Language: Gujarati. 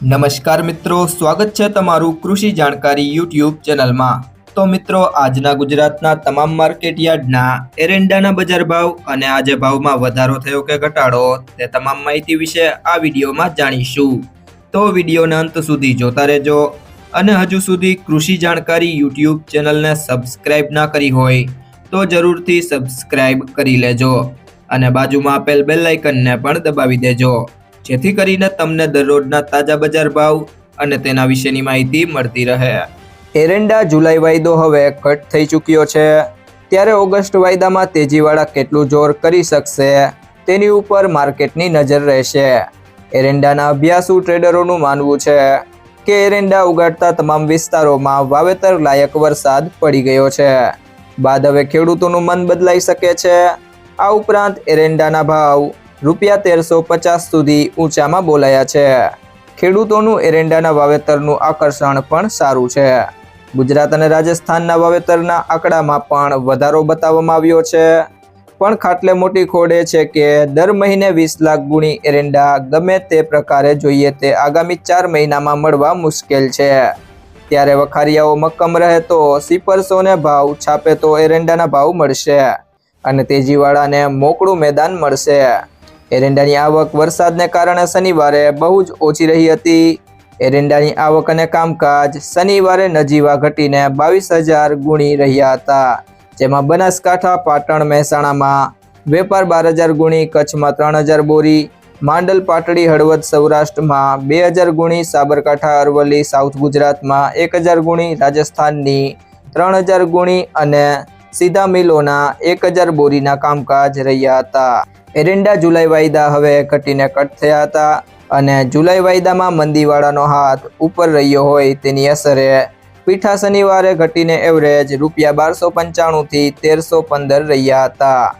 નમસ્કાર મિત્રો, સ્વાગત છે તમારું કૃષિ જાણકારી યુટ્યુબ ચેનલમાં। તો મિત્રો, આજના ગુજરાતના તમામ માર્કેટ યાર્ડના એરંડાના બજાર ભાવ અને આજે ભાવમાં વધારો થયો કે ઘટાડો તે તમામ માહિતી વિશે આ વિડીયોમાં જાણીશું। તો વિડીયોને અંત સુધી જોતા રહેજો અને હજુ સુધી કૃષિ જાણકારી યુટ્યુબ ચેનલને સબસ્ક્રાઇબ ના કરી હોય તો જરૂરથી સબસ્ક્રાઇબ કરી લેજો અને બાજુમાં આપેલ બેલ આઇકનને પણ દબાવી દેજો, જેથી કરીને તમને દરરોજના તાજા બજાર ભાવ અને તેના વિશેની માહિતી મળતી રહે। એરંડા જુલાઈ વાયદો હવે કટ થઈ ચૂક્યો છે, ત્યારે ઓગસ્ટ વાયદામાં તેજીવાળા કેટલું જોર કરી શકશે તેની ઉપર માર્કેટની નજર રહેશે। એરંડાના અભ્યાસુ ટ્રેડરોનું માનવું છે કે એરંડા ઉગાડતા તમામ વિસ્તારોમાં વાવેતર લાયક વરસાદ પડી ગયો છે, બાદ હવે ખેડૂતોનું મન બદલાઈ શકે છે। આ ઉપરાંત એરંડાના ભાવ ₹1350 સુધી ઊંચામાં બોલાયા છે। ખેડૂતોનું એરંડાના વાવેતરનું આકર્ષણ પણ સારું છે। ગુજરાત અને રાજસ્થાનના વાવેતરના આંકડામાં પણ વધારો બતાવવામાં આવ્યો છે, પણ ખાટલે મોટી ખોડ એ છે કે દર મહિને 20 લાખ ગુણી એરંડા ગમે તે પ્રકારે જોઈએ તે આગામી 4 મહિનામાં મળવા મુશ્કેલ છે। ત્યારે વખારિયાઓ મક્કમ રહે તો સીપરસોને ભાવ છાપે તો એરંડાના ભાવ મળશે અને તેજીવાળાને મોકળું મેદાન મળશે। એરંડાની આવક વરસાદને કારણે શનિવારે બહુ જ ઓછી રહી હતી। એરંડાની આવક અને કામકાજ શનિવારે નજીવા ઘટીને 22,000 ગુણી રહ્યા હતા, જેમાં બનાસકાંઠા, પાટણ, મહેસાણામાં વેપાર 12,000 ગુણી, કચ્છમાં 3,000 બોરી, માંડલ, પાટડી, હળવદ સૌરાષ્ટ્રમાં 2,000 ગુણી, સાબરકાંઠા, અરવલ્લી, સાઉથ ગુજરાતમાં 1,000 ગુણી, રાજસ્થાનની 3,000 ગુણી અને સીધા મિલોના 1,000 બોરીના કામકાજ રહ્યા હતા। એરંડા જુલાઈ વાયદા હવે ઘટીને કટ થયા હતા અને જુલાઈ વાયદામાં મંદીવાળાનો હાથ ઉપર રહ્યો હોય તેની અસરે પીઠા શનિવારે ઘટીને એવરેજ ₹1295 થી 1,315 રહ્યા હતા।